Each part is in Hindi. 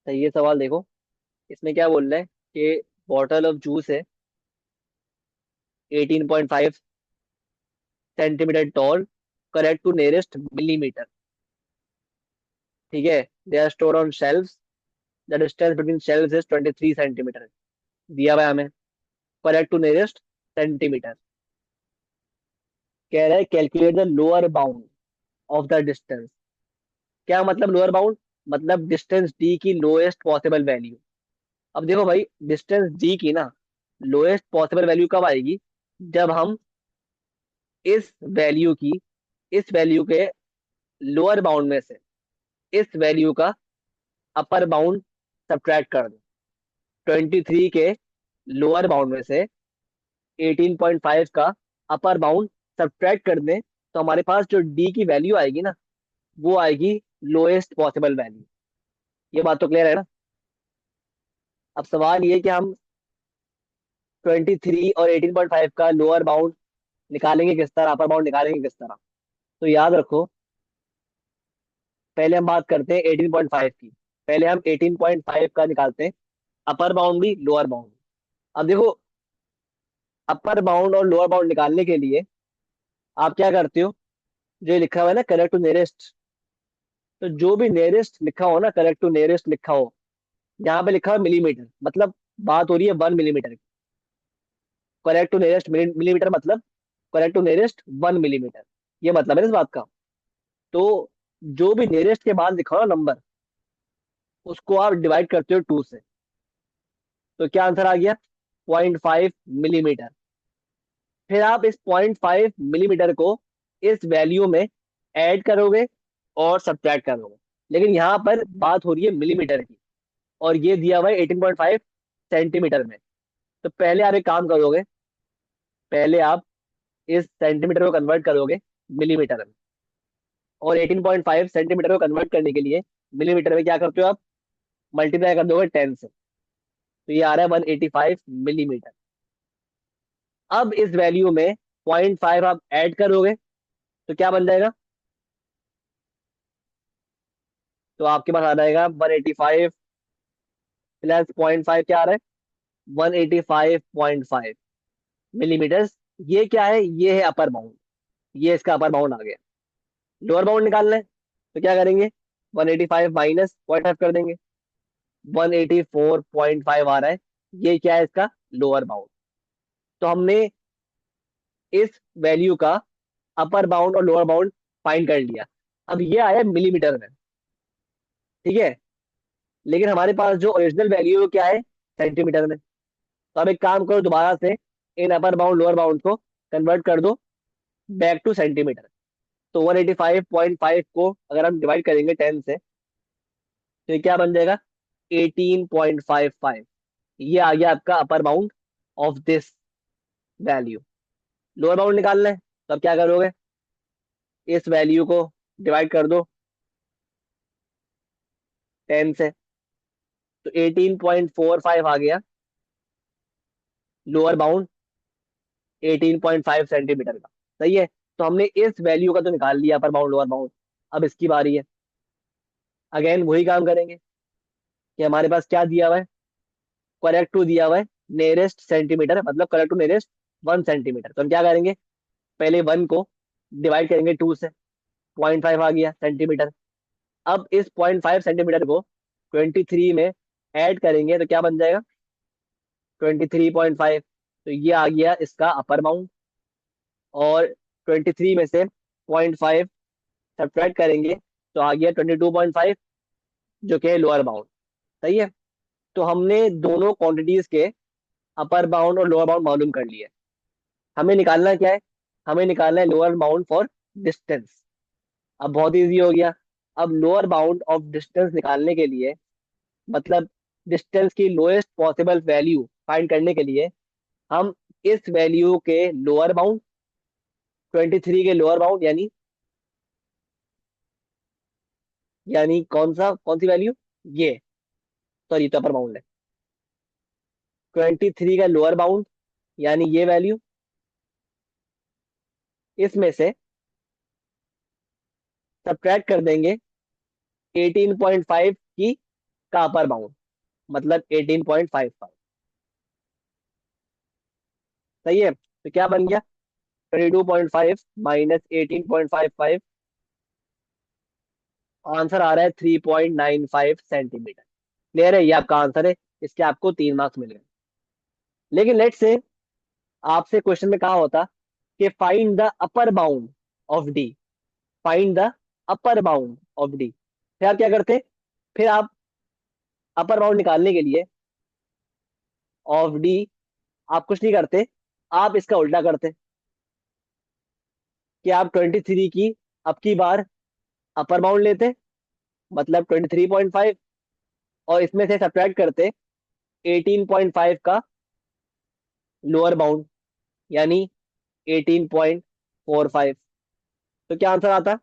तो ये सवाल देखो, इसमें क्या बोल रहा है कि बॉटल ऑफ जूस है 18.5 centimetre tall, correct to nearest millimetre. ठीक है, they are stored on shelves, the distance between shelves is 23 centimetre. दिया हुआ है हमें, करेक्ट टू नियरेस्ट सेंटीमीटर। कह रहा है calculate the lower bound of the distance. क्या मतलब लोअर बाउंड? मतलब डिस्टेंस डी की लोएस्ट पॉसिबल वैल्यू। अब देखो भाई, डिस्टेंस डी की ना लोएस्ट पॉसिबल वैल्यू कब आएगी? जब हम इस वैल्यू की इस वैल्यू के लोअर बाउंड में से इस वैल्यू का अपर बाउंड सब्ट्रैक्ट कर दें। 23 के लोअर बाउंड में से 18.5 का अपर बाउंड सब्ट्रैक्ट कर दें, तो हमारे पास जो डी की वैल्यू आएगी ना, वो आएगी लोएस्ट पॉसिबल वैल्यू। ये बात तो क्लियर है ना? अब सवाल ये कि हम 23 और 18.5 का लोअर बाउंड निकालेंगे किस तरह, अपर बाउंड निकालेंगे किस तरह। तो याद रखो, पहले हम बात करते हैं 18.5 की। पहले हम 18.5 का निकालते हैं, अपर बाउंड भी लोअर बाउंड। अब देखो, अपर बाउंड और लोअर बाउंड निकालने के लिए आप क्या करते हो? जो ये लिखा हुआ है ना, करेक्ट टू नियरेस्ट, तो जो भी नियरेस्ट लिखा हो ना, करेक्ट टू नियरेस्ट लिखा हो, यहाँ पे लिखा हुआ मिलीमीटर, मतलब बात हो रही है 1 मिलीमीटर की। करेक्ट टू नियरेस्ट मिलीमीटर मतलब करेक्ट टू नियरेस्ट 1 मिलीमीटर। ये मतलब है ना इस बात का। तो जो भी नियरेस्ट के बाद लिखा हो ना नंबर, उसको आप डिवाइड करते हो 2 से। तो क्या आंसर आ गया? 0.5 मिलीमीटर। फिर आप इस 0.5 मिलीमीटर को इस वैल्यू में ऐड करोगे और सब्ट्रैक्ट करोगे। लेकिन यहाँ पर बात हो रही है मिलीमीटर की, और ये दिया हुआ है 18.5 सेंटीमीटर में। तो पहले आप एक काम करोगे, पहले आप इस सेंटीमीटर को कन्वर्ट करोगे मिलीमीटर में, और 18.5 सेंटीमीटर को कन्वर्ट करने के लिए मिलीमीटर में क्या करते हो आप? मल्टीप्लाई कर दोगे 10 से। तो ये आ रहा है 185 मिलीमीटर। अब इस वैल्यू में 0.5 आप ऐड करोगे, तो क्या बन जाएगा? तो आपके पास आ जाएगा 185 प्लस 0.5, क्या आ रहा है? 185.5 मिलीमीटर। ये क्या है? ये है अपर बाउंड। ये इसका अपर बाउंड आ गया। लोअर बाउंड निकालना है, तो क्या करेंगे? 185 माइनस 0.5 कर देंगे, 184.5 आ रहा है। ये क्या है? इसका लोअर बाउंड। तो हमने इस वैल्यू का अपर बाउंड और लोअर बाउंड फाइंड कर लिया। अब ये आया मिलीमीटर में, ठीक है। लेकिन हमारे पास जो ओरिजिनल वैल्यू है वो क्या है? सेंटीमीटर में। तो अब एक काम करो, दोबारा से इन अपर बाउंड लोअर बाउंड को कन्वर्ट कर दो बैक टू सेंटीमीटर। तो 185.5 को अगर हम डिवाइड करेंगे 10 से, तो ये क्या बन जाएगा? 18.55। ये आ गया आपका upper bound of this value. Lower bound निकालना है, तो अब क्या करोगे? इस वैल्यू को डिवाइड कर दो 10 से, तो 18.45 आ गया लोअर बाउंड 18.5 सेंटीमीटर का। सही है। तो हमने इस वैल्यू का तो निकाल लिया अपर बाउंड लोअर बाउंड। अब इसकी बारी है, अगेन वही काम करेंगे कि हमारे पास क्या दिया हुआ है? करेक्ट टू दिया हुआ है नियरेस्ट सेंटीमीटर, मतलब करेक्ट टू नियरेस्ट 1 सेंटीमीटर। तो हम क्या करेंगे? पहले 1 को डिवाइड करेंगे 2 से, 0.5 आ गया सेंटीमीटर। अब इस 0.5 सेंटीमीटर को 23 में ऐड करेंगे, तो क्या बन जाएगा? 23.5। तो ये आ गया इसका अपर बाउंड, और 23 में से 0.5 सब्ट्रैक्ट करेंगे, तो आ गया 22.5, जो कि है लोअर बाउंड। सही है। तो हमने दोनों क्वांटिटीज के अपर बाउंड और लोअर बाउंड मालूम कर लिए। हमें निकालना क्या है? हमें निकालना है लोअर बाउंड फॉर डिस्टेंस। अब बहुत इजी हो गया। अब लोअर बाउंड ऑफ डिस्टेंस निकालने के लिए, मतलब डिस्टेंस की लोएस्ट पॉसिबल वैल्यू फाइंड करने के लिए, हम इस वैल्यू के लोअर बाउंड, 23 के लोअर बाउंड, यानी कौन सी वैल्यू? ये, सॉरी, तो अपर बाउंड है। 23 का लोअर बाउंड यानी ये वैल्यू, इसमें से सब्ट्रैक्ट कर देंगे 18.5 की का अपर बाउंड, मतलब 18.55। सही है, तो क्या बन गया? 22.5 माइनस 18.55, आंसर आ रहा है 3.95 सेंटीमीटर। क्लियर है, ये आपका आंसर है। इसके आपको 3 मार्क्स मिल गए। लेकिन लेट से आपसे क्वेश्चन में कहा होता कि find the upper bound of D, find the upper bound of D, फिर आप क्या करते? फिर आप अपर बाउंड निकालने के लिए ऑफ डी आप कुछ नहीं करते, आप इसका उल्टा करते कि आप 23 की अब की बार अपर बाउंड लेते, मतलब 23.5, और इसमें से सब्ट्रैक्ट करते 18.5 का लोअर बाउंड, यानी 18.45। तो क्या आंसर आता?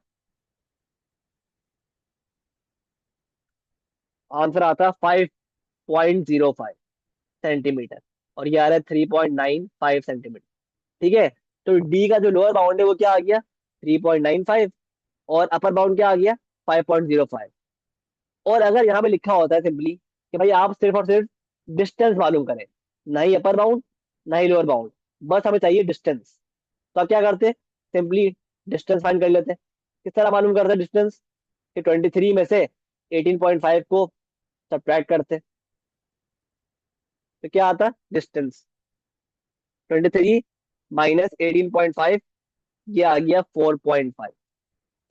आंसर आता 5.05 सेंटीमीटर, और ये आ रहा है 3.95 सेंटीमीटर। ठीक है, तो डी का जो लोअर बाउंड है वो क्या आ गया? 3.95, और अपर बाउंड क्या आ गया? 5.05। और अगर यहाँ पे लिखा होता है सिंपली कि भाई आप सिर्फ और सिर्फ डिस्टेंस मालूम करें, ना ही अपर बाउंड ना ही लोअर बाउंड, बस हमें चाहिए डिस्टेंस, तो आप क्या करते? सिंपली डिस्टेंस फाइंड कर लेते। किस तरह मालूम करते डिस्टेंस? कि 23 में से 18.5 को सब्ट्रैक्ट करते, तो क्या आता? डिस्टेंस 23 माइनस 18.5, ये आ गया 4.5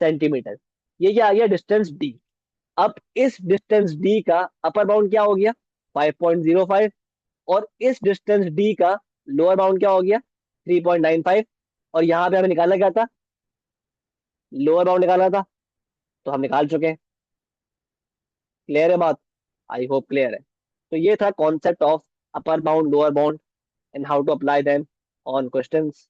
सेंटीमीटर। ये क्या आ गया? Distance D. अब इस डिस्टेंस डी का अपर बाउंड क्या हो गया? 5.05, और इस डिस्टेंस डी का लोअर बाउंड क्या हो गया? 3.95, और यहाँ पे हमें निकालना क्या था? लोअर बाउंड निकालना था, तो हम निकाल चुके हैं। क्लियर है बात? आई होप क्लियर है। तो ये था concept of upper bound, lower bound, and how to apply them on questions.